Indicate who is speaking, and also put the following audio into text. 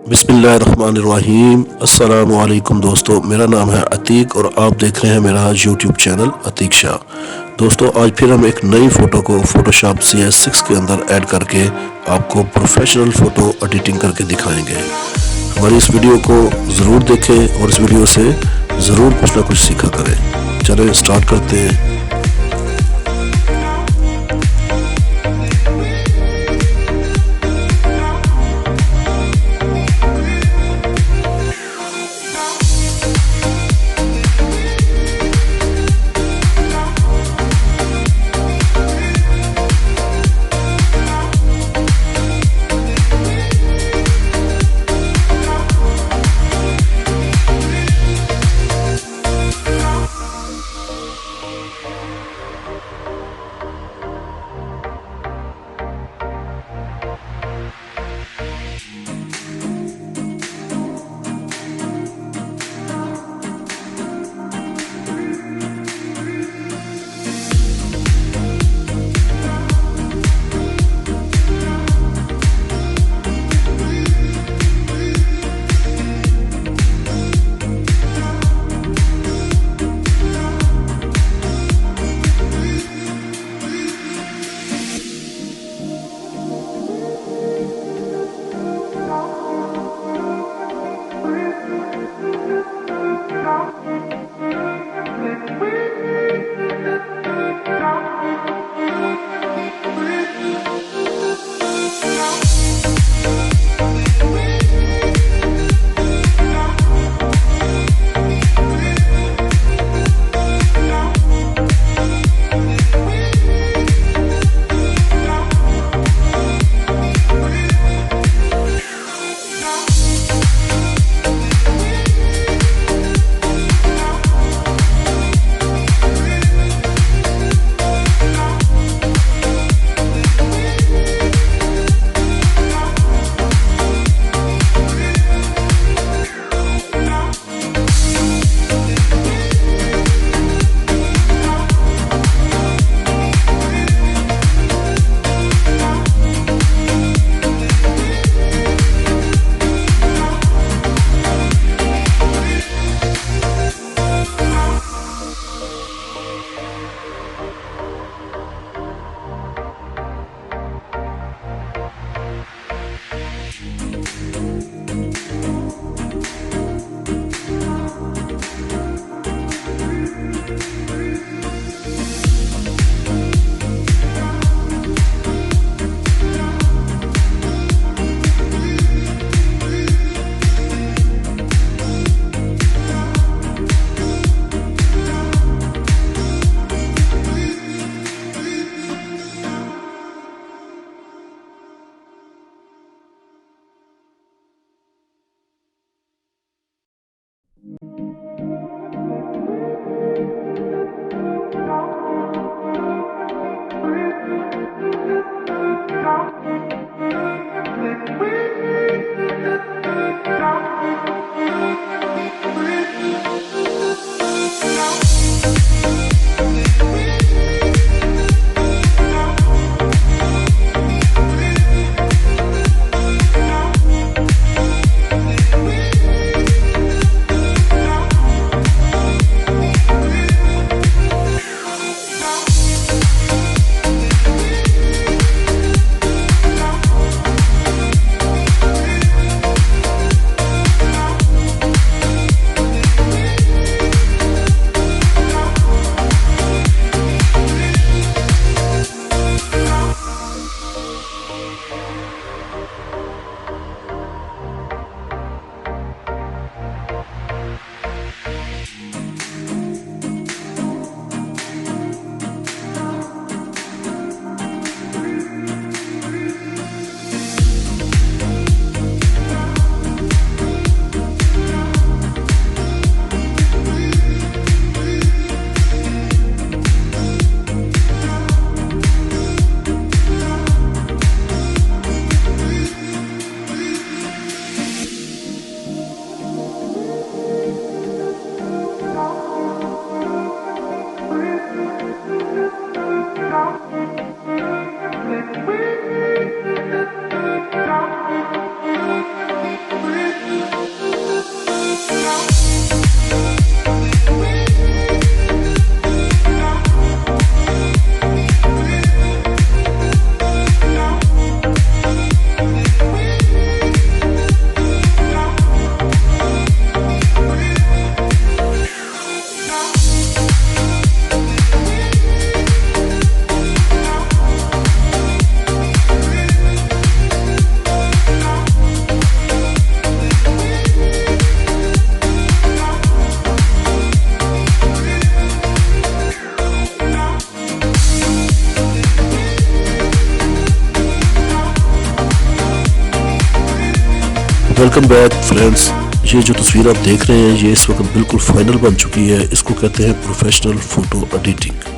Speaker 1: बिस्मिल्लाहिर्रहमानिर्रहीम। अस्सलामु अलैकुम दोस्तों, मेरा नाम है अतीक और आप देख रहे हैं मेरा यूट्यूब चैनल अतीक शाह। दोस्तों, आज फिर हम एक नई फ़ोटो को फ़ोटोशॉप cs6 के अंदर ऐड करके आपको प्रोफेशनल फ़ोटो एडिटिंग करके दिखाएंगे। हमारी इस वीडियो को ज़रूर देखें और इस वीडियो से ज़रूर कुछ ना कुछ सीखा करें। चलिए स्टार्ट करते हैं। Welcome back friends. ये जो तस्वीर आप देख रहे हैं ये इस वक्त बिल्कुल फाइनल बन चुकी है। इसको कहते हैं प्रोफेशनल फ़ोटो एडिटिंग।